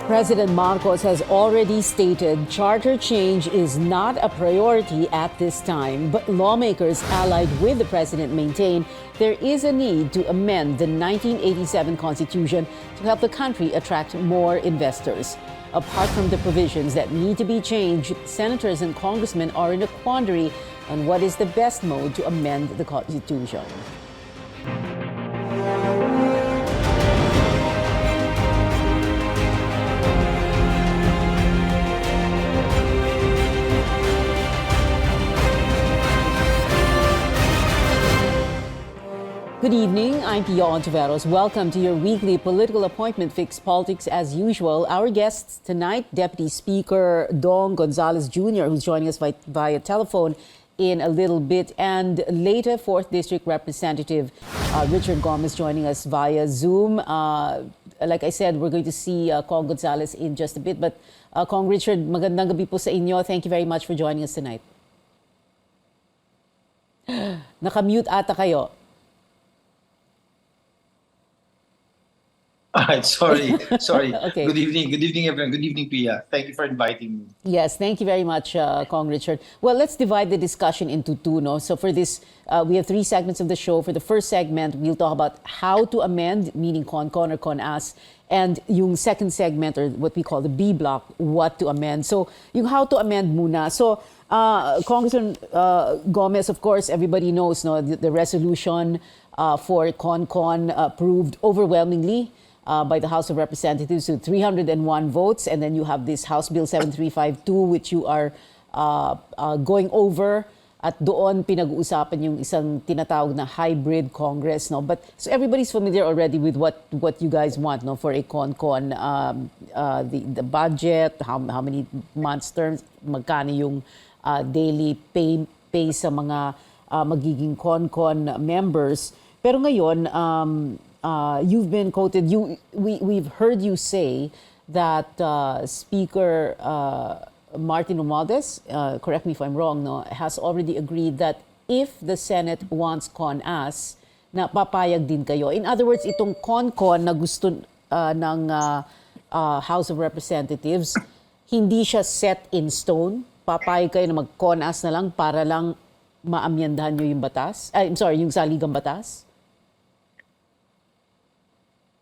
President Marcos has already stated charter change is not a priority at this time, but lawmakers allied with the president maintain there is a need to amend the 1987 Constitution to help the country attract more investors. Apart from the provisions that need to be changed, senators and congressmen are in a quandary on what is the best mode to amend the Constitution. Good evening, I'm Pia Hontiveros. Welcome to your weekly political appointment fix, Politics as usual. Our guests tonight, Deputy Speaker Dong Gonzales Jr., who's joining us via telephone in a little bit, and later 4th District Representative Richard Gomez joining us via Zoom. Like I said, we're going to see Cong Gonzales in just a bit, but Cong Richard, magandang gabi po sa inyo. Thank you very much for joining us tonight. Nakamute ata kayo. All right, sorry. Okay. Good evening, everyone. Good evening, Pia. Thank you for inviting me. Yes, thank you very much, Cong Richard. Well, let's divide the discussion into two. No? So for this, we have 3 segments of the show. For the first segment, we'll talk about how to amend, meaning con-con or con-as, and yung second segment, or what we call the B block, what to amend. So yung how to amend muna. So Congressman Gomez, of course, everybody knows the resolution for con-con approved overwhelmingly by the House of Representatives with 301 votes. And then you have this House Bill 7352, which you are going over. At doon pinag-uusapan yung isang tinatawag na hybrid Congress. No? But so everybody's familiar already with what you guys want, no, for a con-con. The budget, how many months terms, magkano yung daily pay sa mga magiging con-con members. Pero ngayon, you've been quoted, we've heard you say that Speaker Martin Romualdez, correct me if I'm wrong, no, has already agreed that if the Senate wants con-as, na papayag din kayo. In other words, itong con-con na gusto ng House of Representatives, hindi siya set in stone. Papayag kayo na mag-con-as na lang para lang maamyendahan nyo yung batas? Yung saligang batas?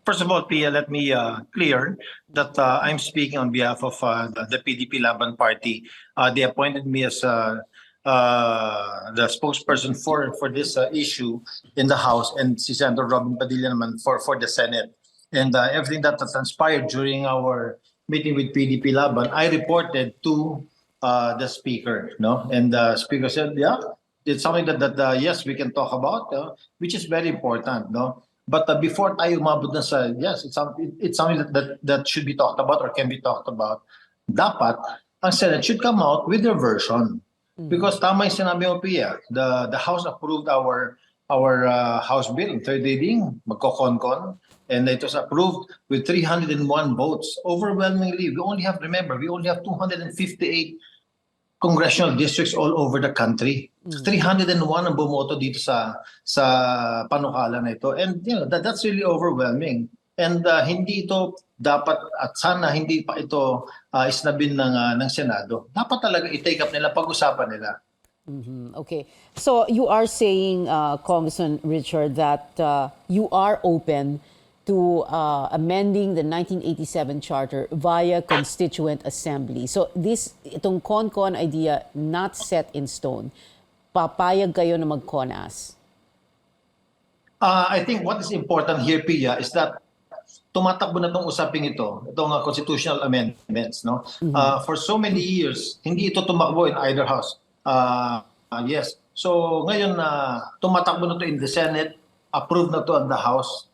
First of all, Pia, let me clear that I'm speaking on behalf of the PDP Laban Party. They appointed me as the spokesperson for this issue in the House, and si Senator Robin Padilla naman for the Senate. And everything that transpired during our meeting with PDP Laban, I reported to the Speaker, no? And the Speaker said, yeah, it's something that yes, we can talk about, which is very important, no? But before tayo umabot na sa, yes, it's something that should be talked about or can be talked about, dapat ang Senate should come out with their version. Because tama yung sinabi mo, Pia, the House approved our House bill in third reading, magko-con-con, and it was approved with 301 votes. Overwhelmingly, we only have 258 congressional districts all over the country. 301 ang bumoto dito sa panukala na ito. And that's really overwhelming. And hindi ito dapat, at sana hindi pa ito isnabin ng Senado. Dapat talaga i-take up nila, pag-usapan nila. Okay. So you are saying, Congressman Richard, that you are open to amending the 1987 Charter via Constituent Assembly. So itong con-con idea, not set in stone. Papayag kayo na mag-con-as? I think what is important here, Pia, is that tumatakbo na itong usaping itong constitutional amendments. No? For so many years, hindi ito tumakbo in either house. Yes. So ngayon, tumatakbo na ito in the Senate, approved na ito at the House.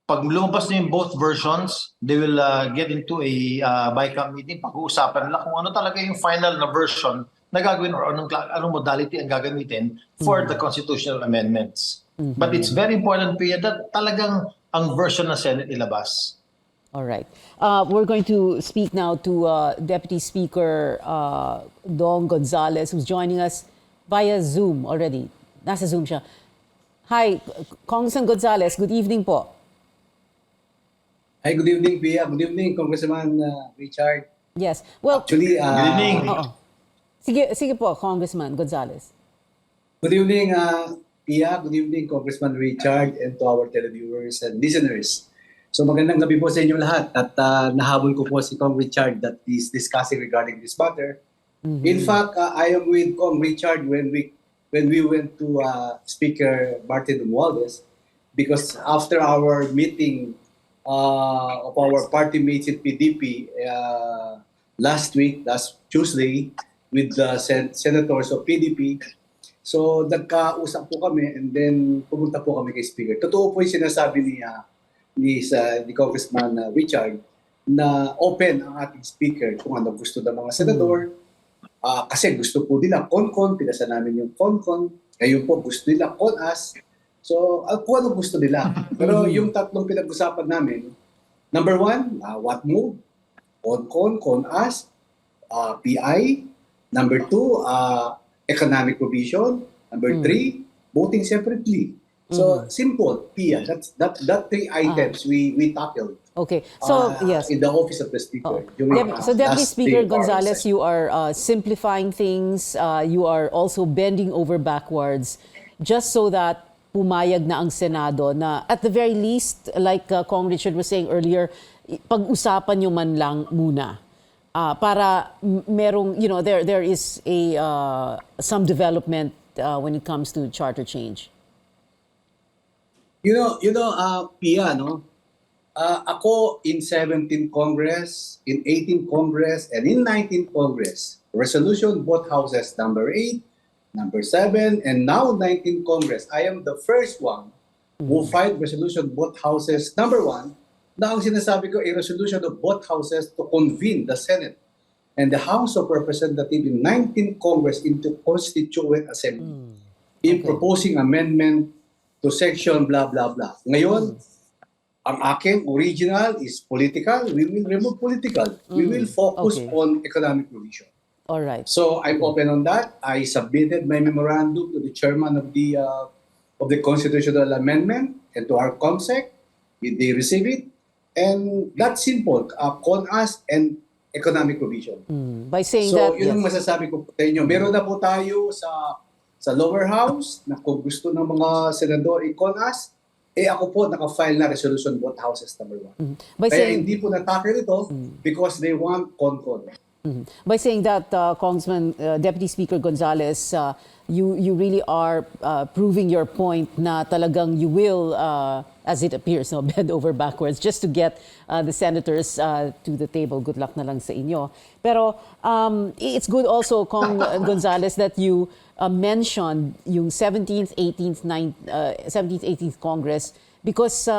Pag lumabas na yung both versions, they will get into a BICAM meeting, pag-uusapan nila kung ano talaga yung final na version na gagawin or anong modality ang gagamitin for the constitutional amendments. But it's very important, Pia, that talagang ang version ng Senate ilabas. All right. We're going to speak now to Deputy Speaker Dong Gonzales, who's joining us via Zoom already. Nasa Zoom siya. Hi, Congressman Gonzales. Good evening po. Hi, good evening, Pia. Good evening, Congressman Richard. Yes. Well, Actually, Good evening. oo. Sige po, Congressman Gonzales. good evening, Pia. Good evening, Congressman Richard, and to our televiewers and listeners. So magandang gabi po sa inyo lahat at nahabol ko po si Cong Richard that is discussing regarding this matter. In fact, I am with Cong Richard when we went to Speaker Martin Romualdez because after our meeting of our party mates in PDP last Tuesday, with the senators of PDP. So nagkausap po kami and then pumunta po kami kay Speaker. Totoo po yung sinasabi ni Congressman Richard na open ang ating Speaker kung ano gusto ng mga senador. Kasi gusto po nila con-con, pinasa namin yung con-con. Ngayon po gusto nila con-as. So, kung ano gusto nila. Pero yung tatlong pinag-usapan namin, number one, what move? Con-con, con-as, PI. Number two, economic provision. Number three, voting separately. So, simple, Pia. That three items we tackled. Okay. So, yes. In the office of the Speaker. So, Deputy last Speaker day of our Gonzales, session. you are simplifying things. You are also bending over backwards just so that pumayag na ang Senado na at the very least, like Cong Richard was saying earlier, pag-usapan nyo man lang muna. Para merong, there is some development when it comes to charter change. Pia, no? Ako in 17th Congress, in 18th Congress, and in 19th Congress, resolution both houses number 8, number 7, and now 19th Congress, I am the first one who filed resolution both houses number 1 na ang sinasabi ko ay resolution of both houses to convene the Senate and the House of Representatives in 19th Congress into Constituent Assembly in proposing amendment to section blah blah blah. Ngayon, ang aking original is political. We will remove political. We will focus on economic provision. All right. So I'm open on that. I submitted my memorandum to the chairman of the constitutional amendment and to our COMSEC. They receive it, and that's simple. Con-us and economic provision. By saying So that, yun ang masasabi ko po sa inyo. Meron na po tayo sa lower house na kung gusto ng mga senador i-con-us, ako po naka-file na resolution both houses number 1. By Kaya saying, hindi po na-tackle ito because they want con-con. by saying that, Congressman, Deputy Speaker Gonzales, you really are proving your point na talagang you will, as it appears, bend over backwards just to get the senators to the table. Good luck na lang sa inyo. Pero it's good also, Cong Gonzales, that you mentioned yung 17th, 18th, 17th, 18th Congress because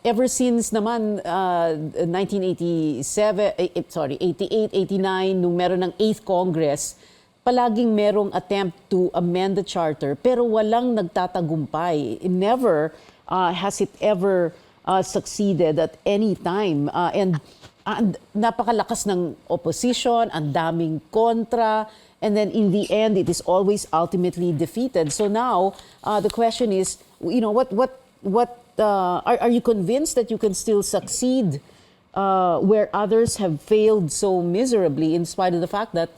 ever since naman 88, 89, nung meron ng 8th Congress, palaging merong attempt to amend the charter pero walang nagtatagumpay. Never has it ever succeeded at any time. And napakalakas ng opposition, ang daming kontra, and then in the end, it is always ultimately defeated. So now, the question is, are you convinced that you can still succeed where others have failed so miserably in spite of the fact that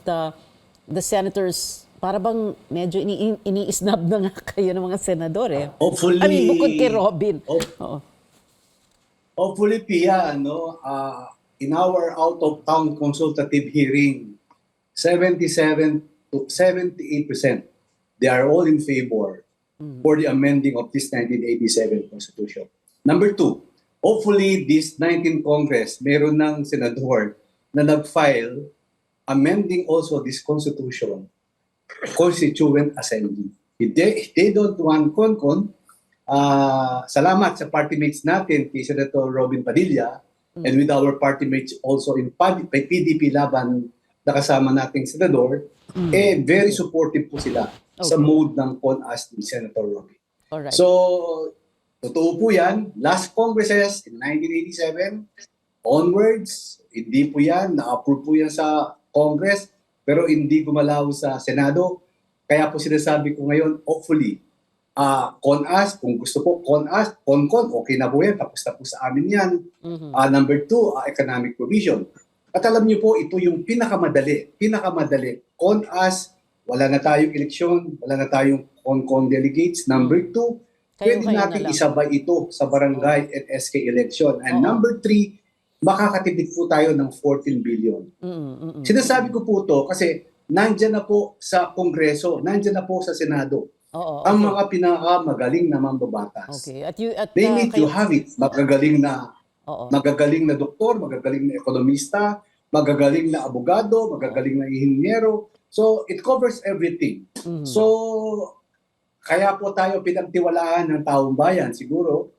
the senators, para bang medyo ini-snub na nga kayo ng mga senador eh. Hopefully, I mean, bukod kay Robin. Hopefully, Pia, in our out-of-town consultative hearing, 77 to 78%, they are all in favor for the amending of this 1987 Constitution. Number 2, hopefully this 19th Congress, meron ng senador na nag-file amending also this Constitution, Constituent Assembly. If they don't want con-con, salamat sa party mates natin, kay Senator Robin Padilla, and with our party mates also in PDP laban na kasama nating senador, very supportive po sila sa mode ng con-us ni Senator Robin. Alright. So, totoo po yan. Last Congresses in 1987, onwards, hindi po yan, na-approve po yan sa Congress, pero hindi gumalaw sa Senado. Kaya po sinasabi ko ngayon, hopefully, CONAS, kung gusto po, CONAS, CONCON, okay na po yan, tapos na po sa amin yan. Number 2, economic provision. At alam niyo po, ito yung pinakamadali. CONAS, wala na tayong eleksyon, wala na tayong CONCON delegates. Number 2, pwede natin isabay ito sa barangay at SK election. And number 3, makakatipid po tayo ng 14 billion. Sinasabi ko po to kasi nandyan na po sa Kongreso, nandyan na po sa Senado. Ang mga pinakamagaling na mambabatas. They need to have it. Magagaling na doktor, magagaling na ekonomista, magagaling na abogado, magagaling na inhinyero. So, it covers everything. So, kaya po tayo pinagtiwalaan ng taong bayan. Siguro,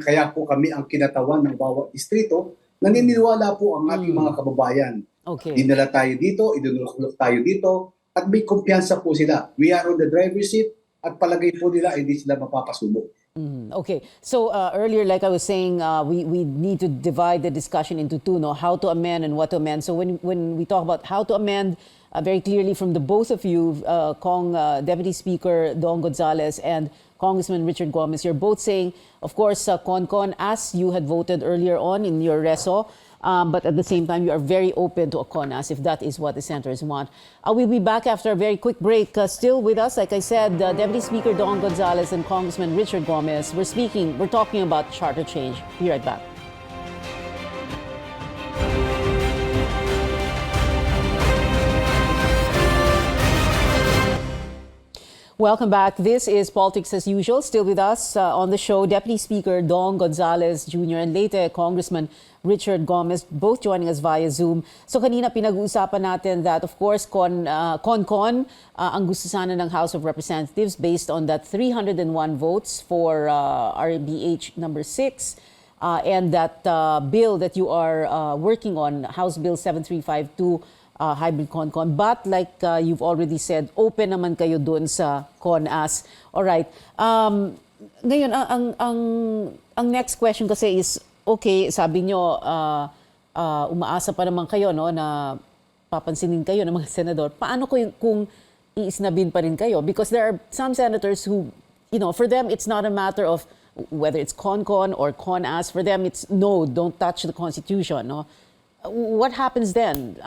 kaya po kami ang kinatawan ng bawat distrito, naniniwala po ang ating mga kababayan. Dinala tayo dito, idunulok tayo dito, at may kumpiyansa po sila. We are on the driver's seat at palagay po nila hindi sila mapapasubo. Okay. So earlier, like I was saying, we need to divide the discussion into two, no? How to amend and what to amend. So when we talk about how to amend, very clearly from the both of you, Deputy Speaker Don Gonzales and Congressman Richard Gomez, you're both saying, of course, CONCON, as you had voted earlier on in your reso, but at the same time, you are very open to a CONAS if that is what the senators want. We'll be back after a very quick break. Still with us, like I said, Deputy Speaker Don Gonzales and Congressman Richard Gomez. We're talking about charter change. Be right back. Welcome back. This is Politics as Usual. Still with us on the show, Deputy Speaker Don Gonzales Jr. and Leyte Congressman Richard Gomez, both joining us via Zoom. So kanina pinag-uusapan natin that, of course, CONCON, ang gusto sana ng House of Representatives based on that 301 votes for RBH number 6 and that bill that you are working on, House Bill 7352, hybrid CONCON. But like you've already said, open naman kayo dun sa CONAS. Alright. Ngayon, ang next question kasi is, okay, sabi nyo, umaasa pa naman kayo, no, na papansinin kayo ng mga senador. Paano kung iisnabin pa rin kayo? Because there are some senators who, for them, it's not a matter of whether it's CONCON or CONAS. For them, it's no, don't touch the Constitution, no? What happens then?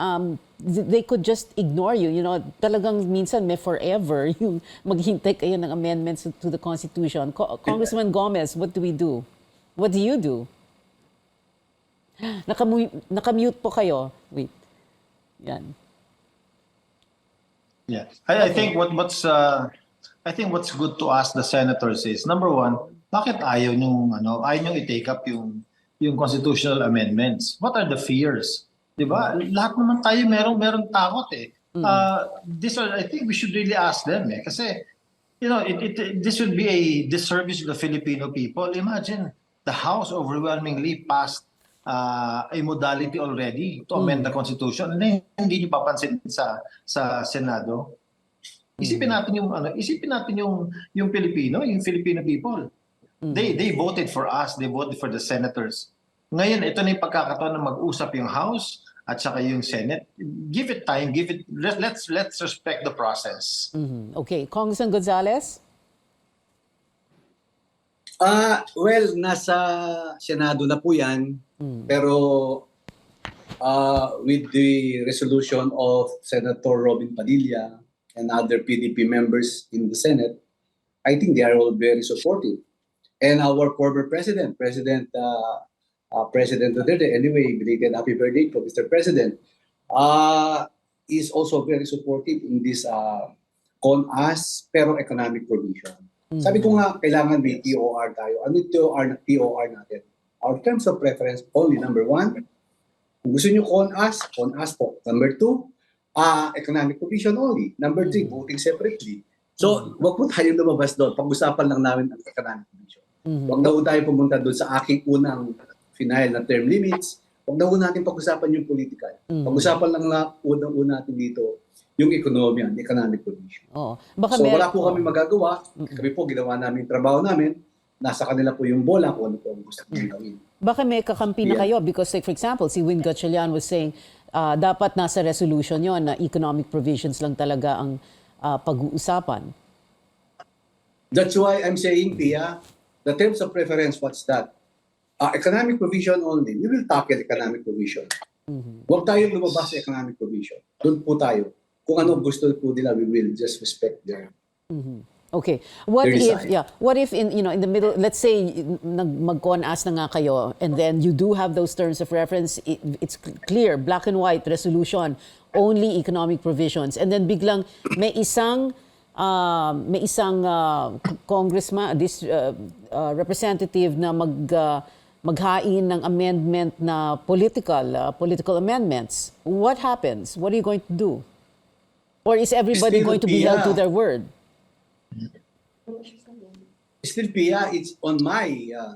They could just ignore you. Talagang minsan may forever yung maghintay kayo ng amendments to the Constitution. Congressman Gomez, what do we do? What do you do? Nakamute po kayo. Wait. Yan. Yeah. I think what's good to ask the senators is, number one, bakit ayaw nyo i-take up yung constitutional amendments? What are the fears? Diba? Lahat naman tayo merong takot eh. I think we should really ask them eh. Kasi, this would be a disservice to the Filipino people. Imagine, the House overwhelmingly passed a modality already to amend the Constitution. And hindi nyo papansin sa Senado. Isipin natin yung Filipino people. They voted for us, they voted for the senators. Ngayon, ito na yung pagkakataon na mag-usap yung House at saka yung Senate. Give it time, let's respect the process. Okay, Congressman Gonzales? Well, nasa Senado na po yan. Pero with the resolution of Senator Robin Padilla and other PDP members in the Senate, I think they are all very supportive. And our former President Duterte, anyway, belated happy birthday to Mr. President, is also very supportive in this CONAS pero economic provision. Sabi ko nga, kailangan may TOR tayo. Ano yung TOR natin? Our terms of preference only, number 1, kung gusto nyo CONAS po. Number 2, economic provision only. Number 3, voting separately. So, wag po tayong lumabas doon. Pag-usapan lang namin ang economic provision. Wag na po tayo pumunta doon sa aking unang final na term limits. Wag na po natin pag-usapan yung political. Pag-usapan lang na unang-una natin dito yung economic provision. Wala po kami magagawa. Kami po, ginawa namin trabaho namin. Nasa kanila po yung bola kung ano po ang gusto nyo gawin. Baka may kakampi na kayo because, like, for example, si Win Gatchalian was saying dapat nasa resolution yon na economic provisions lang talaga ang pag-uusapan. That's why I'm saying, Pia, the terms of preference, what's that? Economic provision only. We will tackle economic provision. Huwag tayong lumabas sa economic provision. Doon po tayo. Kung ano gusto po nila, we will just respect their Okay. What their if desire. what if in in the middle, let's say mag-con-as na nga kayo, and then you do have those terms of reference, it's clear, black and white resolution, only economic provisions, and then biglang may isang congressman, this representative na maghain ng amendment na political amendments. What happens? What are you going to do? Or is everybody Still, going to be held to Pia. their word? Still, Pia, it's on my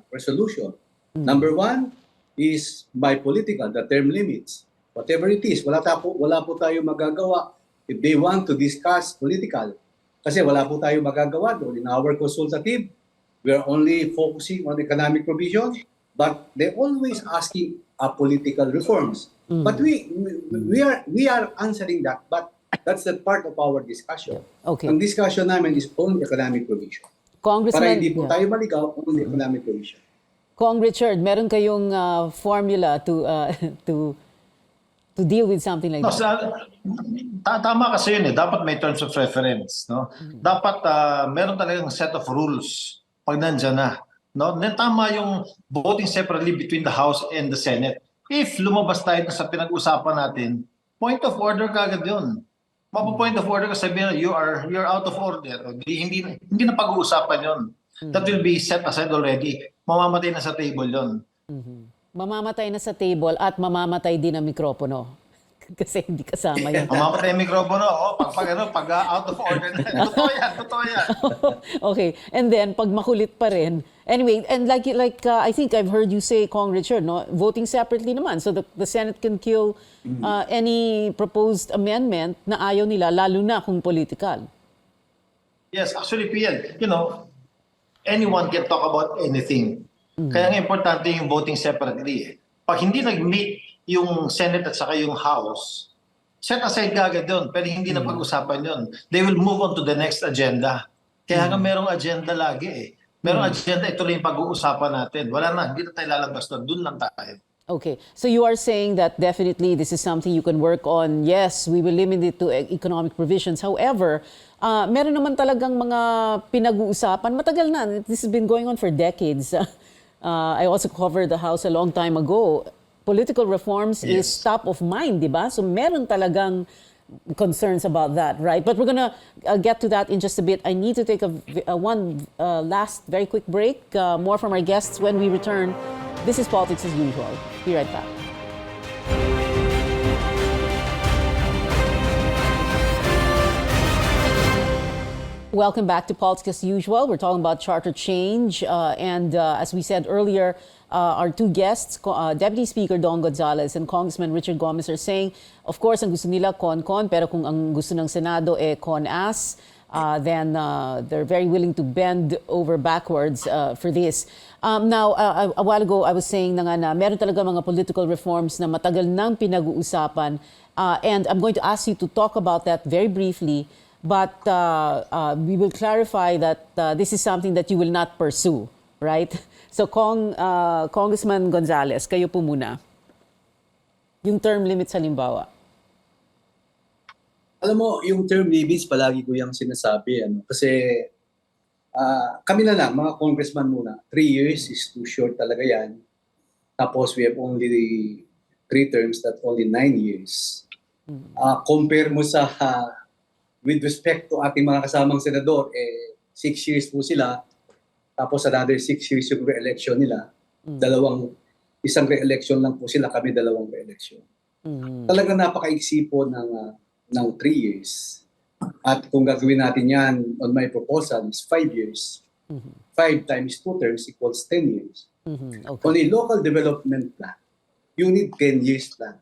resolution. Number one is my political, the term limits. Whatever it is, wala po tayo magagawa if they want to discuss political. Kasi wala po tayo magagawa doon. In our consultative, we are only focusing on economic provision, but they're always asking political reforms. But we are answering that, but that's the part of our discussion. Okay. Ang discussion namin is only economic provision. Para Congressman, hindi po tayo maligaw, only economic provision. Kong Richard, meron kayong formula to deal with something like No, that? tama kasi yun eh. Dapat may terms of reference. No? Dapat meron talagang set of rules pag nandyan na. No? Then tama yung voting separately between the House and the Senate. If lumabas tayo sa pinag-usapan natin, point of order kagad yun. Point of order ka sabihin, you're out of order. O, hindi na pag-uusapan yun. That will be set aside already. Mamamatay na sa table yun. Mamamatay na sa table at mamamatay din ang mikropono. Kasi hindi kasama yan. Mamamatay yung mikropono. Pag out of order na. Totoo yan. Okay. And then, pag makulit pa rin. Anyway, and like I think I've heard you say, Kong Richard, no, voting separately naman. So the Senate can kill any proposed amendment na ayaw nila, lalo na kung political. Yes, actually, Pia, anyone can talk about anything. Kaya nga importante yung voting separately. Pag hindi nag-meet yung Senate at saka yung House, set aside kagad yun. Pero hindi na pag-usapan yun. They will move on to the next agenda. Kaya nga merong agenda lagi eh. Merong agenda, ito lang yung pag-uusapan natin. Wala na, hindi na tayo lalabas doon. Doon lang tayo. Okay. So you are saying that definitely this is something you can work on. Yes, we will limit it to economic provisions. However, meron naman talagang mga pinag-uusapan. Matagal na. This has been going on for decades. I also covered the House a long time ago. Political reforms is top of mind, di ba? So meron talagang concerns about that, right? But we're gonna get to that in just a bit. I need to take one last very quick break. More from our guests when we return. This is Politics as Usual. Be right back. Welcome back to Politics as Usual. We're talking about charter change. And as we said earlier, our two guests, Deputy Speaker Don Gonzales and Congressman Richard Gomez, are saying, of course, ang gusto nila con-con, pero kung ang gusto ng Senado con-as, then they're very willing to bend over backwards for this. Now, a while ago, I was saying na nga na meron talaga mga political reforms na matagal nang pinag-uusapan. And I'm going to ask you to talk about that very briefly. But we will clarify that this is something that you will not pursue, right? So, Congressman Gonzales, kayo po muna. Yung term limits halimbawa. Alam mo, yung term limits, palagi ko yung sinasabi. Kasi kami na lang, mga congressman muna, 3 years is too short talaga yan. Tapos we have only 3 terms, that only 9 years. Compare mo sa, with respect to ating mga kasamang senador, 6 years po sila. Tapos another 6 years yung re-election nila. Isang re-election lang po sila, kami 2 re-election. Talagang napakaiksi po ng 3 years. At kung gagawin natin yan, on my proposal, is 5 years. 5 times 2 terms equals 10 years. Okay. On a local development plan, you need 10 years plan.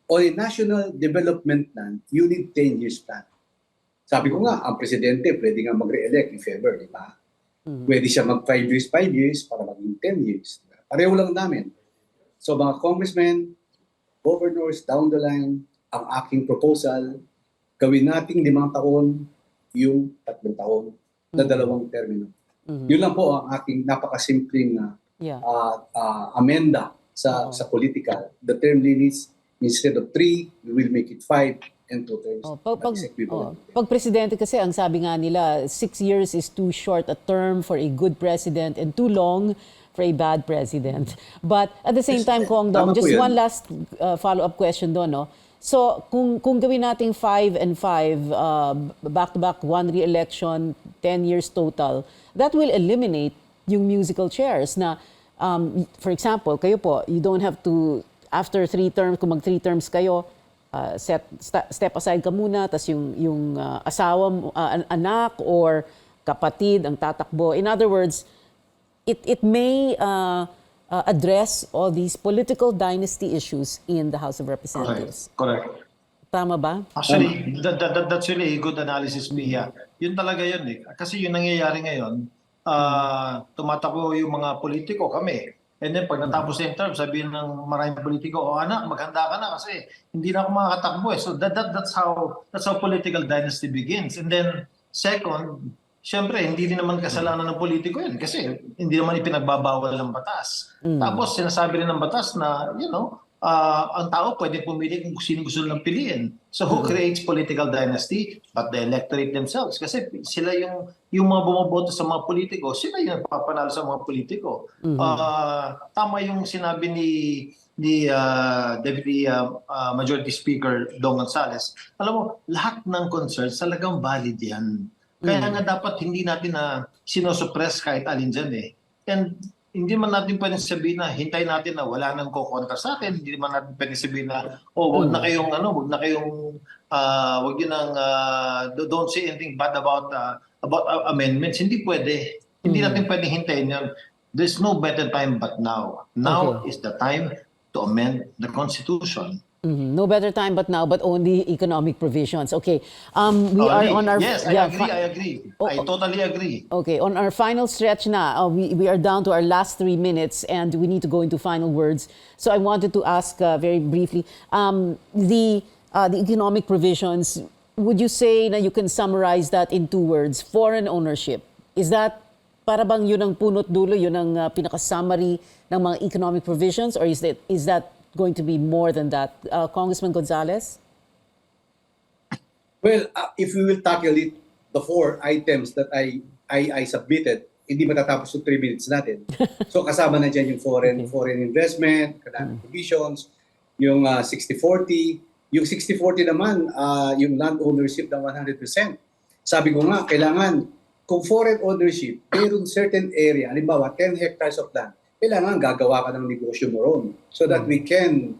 On a national development plan, you need 10 years plan. Sabi ko nga, ang presidente pwede nga mag-re-elect if ever, di ba? Pwede siya mag 5 years para maging 10 years. Pareho lang namin. So mga congressmen, governors down the line, ang aking proposal gawin nating 5 taon yung 3 taon na 2 termino. Yun lang po ang aking napakasimpleng amenda sa political. The term limits, instead of 3, we will make it 5 and 2 terms. Pag presidente kasi, ang sabi nga nila, 6 years is too short a term for a good president and too long for a bad president. But at the same time, Kong Dong, just one last follow-up question doon, no? So, kung gawin nating 5 and 5, back-to-back, 1 re-election, 10 years total, that will eliminate yung musical chairs na, for example, kayo po, you don't have to, after 3 terms, kung mag 3 terms kayo, step aside ka muna, tas yung asawa mo, anak or kapatid ang tatakbo. In other words, it may address all these political dynasty issues in the House of Representatives. Correct. Tama ba? Actually, that's really a good analysis, Mia. Yun talaga yun eh. Kasi yung nangyayari ngayon, tumatakbo yung mga politiko, kami. And then pag natapos yung term, sabihin ng maraming politiko, anak, maghanda ka na kasi hindi na ako makakatakbo eh. So that's how political dynasty begins. And then second, syempre, hindi din naman kasalanan ng politiko yan kasi hindi naman ipinagbabawal ng batas. Tapos sinasabi rin ng batas na, ang tao pwede pumili kung sino gusto nilang piliin. So who creates political dynasty? But the electorate themselves. Kasi sila yung mga bumoboto sa mga politiko, sila yung papanalo sa mga politiko. Tama yung sinabi ni Deputy Majority Speaker Dong Gonzales. Alam mo, lahat ng concerns talagang valid yan. Kaya nga dapat hindi natin na sinosuppress kahit alin dyan eh. And hindi man natin pwedeng sabihin na hintay natin na wala nang kukontra sa atin. Hindi man natin pwedeng sabihin na wag na kayong wag yun ang don't say anything bad about amendments. Hindi pwede. Hindi natin pwedeng hintayin yan. There's no better time but now. Now is the time to amend the Constitution. No better time but now, but only economic provisions. Okay. We are on our... Yes, I agree. I totally agree. Okay, on our final stretch na, we are down to our last 3 minutes and we need to go into final words. So I wanted to ask very briefly, the economic provisions, would you say na you can summarize that in 2 words? Foreign ownership. Is that para bang yun ang punot dulo, yun ang pinaka-summary ng mga economic provisions, or is that going to be more than that? Congressman Gonzales? Well, if we will tackle it, the 4 items that I submitted, hindi matatapos yung 3 minutes natin. So kasama na dyan yung foreign investment, economic provisions, yung 60-40. Yung 60-40 naman, yung land ownership ng 100%. Sabi ko nga, kailangan, kung foreign ownership, mayroon certain area, halimbawa 10 hectares of land, kailangan gagawa ka ng negosyo mo ron so that we can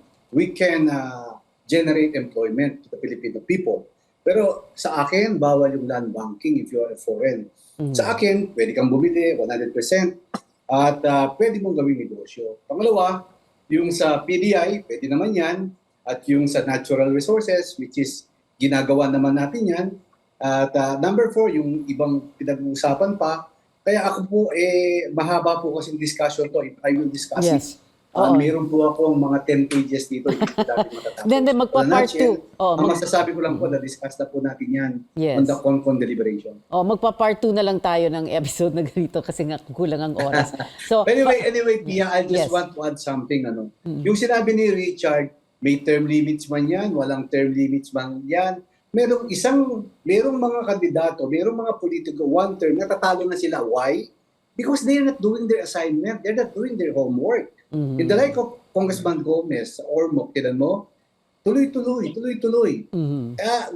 generate employment to the Filipino people. Pero sa akin, bawal yung land banking if you are a foreign. Sa akin, pwede kang bumili 100% at pwede mong gawing negosyo. Pangalawa, yung sa PDI, pwede naman yan. At yung sa natural resources, which is ginagawa naman natin yan. At number 4, yung ibang pinag-uusapan pa. Kaya ako po, mahaba po kasing discussion to. If I will discuss it. Meron po akong mga 10 pages dito. Then magpa-part 2. Ang masasabi ko lang po, na-discuss na po natin yan on the CONCON deliberation. Magpa-part 2 na lang tayo ng episode na ganito kasi nga kulang ang oras. So, anyway, Pia, I just want to add something. Yung sinabi ni Richard, may term limits man yan, walang term limits man yan. Merong mga kandidato, merong mga politiko, 1 term, natatalo na sila. Why? Because they're not doing their assignment. They're not doing their homework. In the like of Congressman Gomez or Moktidan mo, tuloy-tuloy.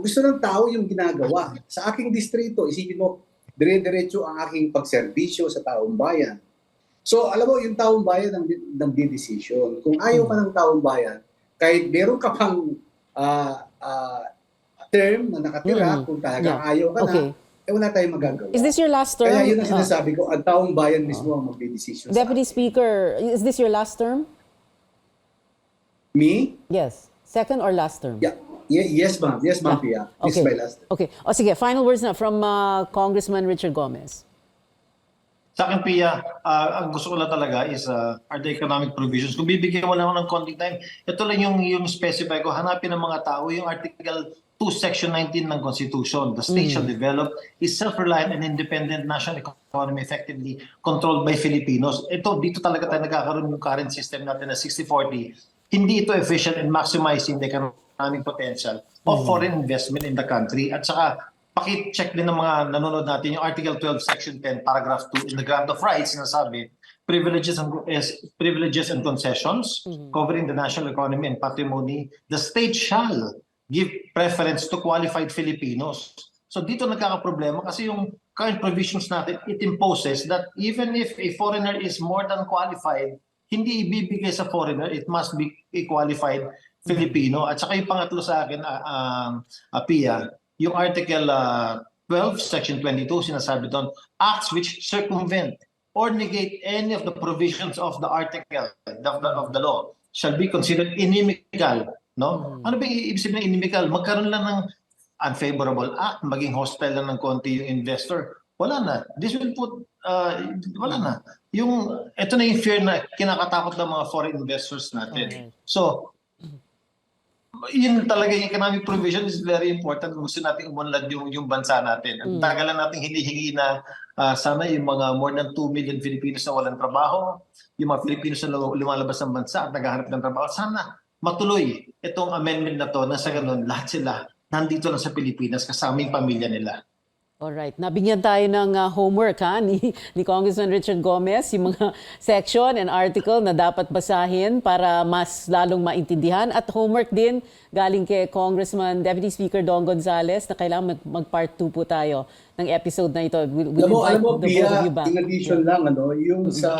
Gusto ng tao yung ginagawa. Sa aking distrito, isipin mo, dire-diretso ang aking pagserbisyo sa taong bayan. So, alam mo, yung taong bayan ang nagdi-decision. Kung ayaw ka ng taong bayan, kahit meron ka pang term na nakatira, kung talagang ayaw ka na, wala tayong magagawa. Is this your last term? Kaya yun ang sinasabi ko, ang taong bayan mismo ang magdi-decision. Deputy Speaker, is this your last term? Me? Yes. Second or last term? Yeah. Yes, ma'am. Yes, ma'am, Pia. This is my last term. Okay. O sige, final words na from Congressman Richard Gomez. Sa akin, Pia, ang gusto ko lang talaga is are the economic provisions. Kung bibigyan mo lang ako ng konting time, ito lang yung specify ko, hanapin ng mga tao yung Article 2 Section 19 ng Constitution. The state shall develop a self-reliant and independent national economy effectively controlled by Filipinos. Dito talaga tayo nagkakaroon yung current system natin na 60-40. Hindi ito efficient in maximizing the economic potential of foreign investment in the country. At saka, paki-check din ng mga nanonood natin yung Article 12, Section 10, Paragraph 2 in the Grant of Rights, sinasabi, privileges and concessions covering the national economy and patrimony, the state shall give preference to qualified Filipinos. So dito nagkakaproblema kasi yung current provisions natin, it imposes that even if a foreigner is more than qualified, hindi ibibigay sa foreigner, it must be a qualified Filipino. At saka yung pangatlo sa akin, Pia, yung Article 12, Section 22, sinasabi doon, acts which circumvent or negate any of the provisions of the article of the law shall be considered inimical. No? Ano ba yung ibig sabihin ng inimical? Magkaroon lang ng unfavorable act, maging hostile lang ng konti yung investor. Wala na. This will put, wala na. Ito na yung fear na kinakatakot ng mga foreign investors natin. So, yun talaga yung economic provision is very important kung gusto natin umunlad yung bansa natin. Ang tagal lang natin hinihingi na sana yung mga more than 2 million Filipinos na walang trabaho, yung mga Filipinos na lumalabas ng bansa at naghahanap ng trabaho, sana matuloy itong amendment na to na sa ganun lahat sila nandito lang sa Pilipinas kasama yung pamilya nila. Alright, nabigyan tayo ng homework ni Congressman Richard Gomez, yung mga section and article na dapat basahin para mas lalong maintindihan. At homework din galing kay Congressman Deputy Speaker Dong Gonzales na kailangan mag-part 2 po tayo ng episode na ito. Alam mo, Pia, in addition lang, yung sa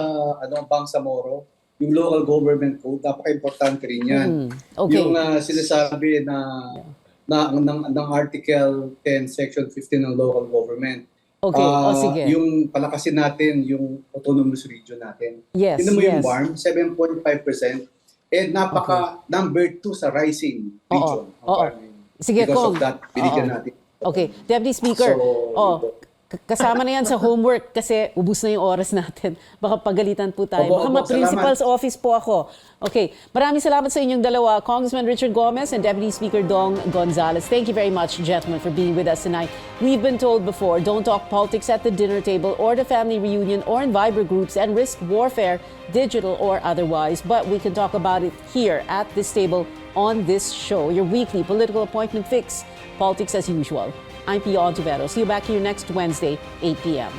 Bangsamoro, yung local government code, napaka-importante rin yan. Okay. Yung sinasabi na ng Article 10, Section 15 ng local government. Okay, sige. Yung palakasin natin yung autonomous region natin. Yes, Tignan mo yung yes. BARM, 7.5%. Number 2 sa rising region. Sige, because Kong. of that, binigyan natin. Okay, Deputy Speaker. So, kasama na yan sa homework kasi ubus na yung oras natin. Baka pagalitan po tayo. Baka ma-principal's office po ako. Okay, maraming salamat sa inyong dalawa, Congressman Richard Gomez and Deputy Speaker Dong Gonzales. Thank you very much, gentlemen, for being with us tonight. We've been told before, don't talk politics at the dinner table or the family reunion or in Viber groups and risk warfare, digital or otherwise. But we can talk about it here at this table on this show, your weekly political appointment fix, politics as usual. I'm Pia Hontiveros. See you back here next Wednesday, 8 p.m.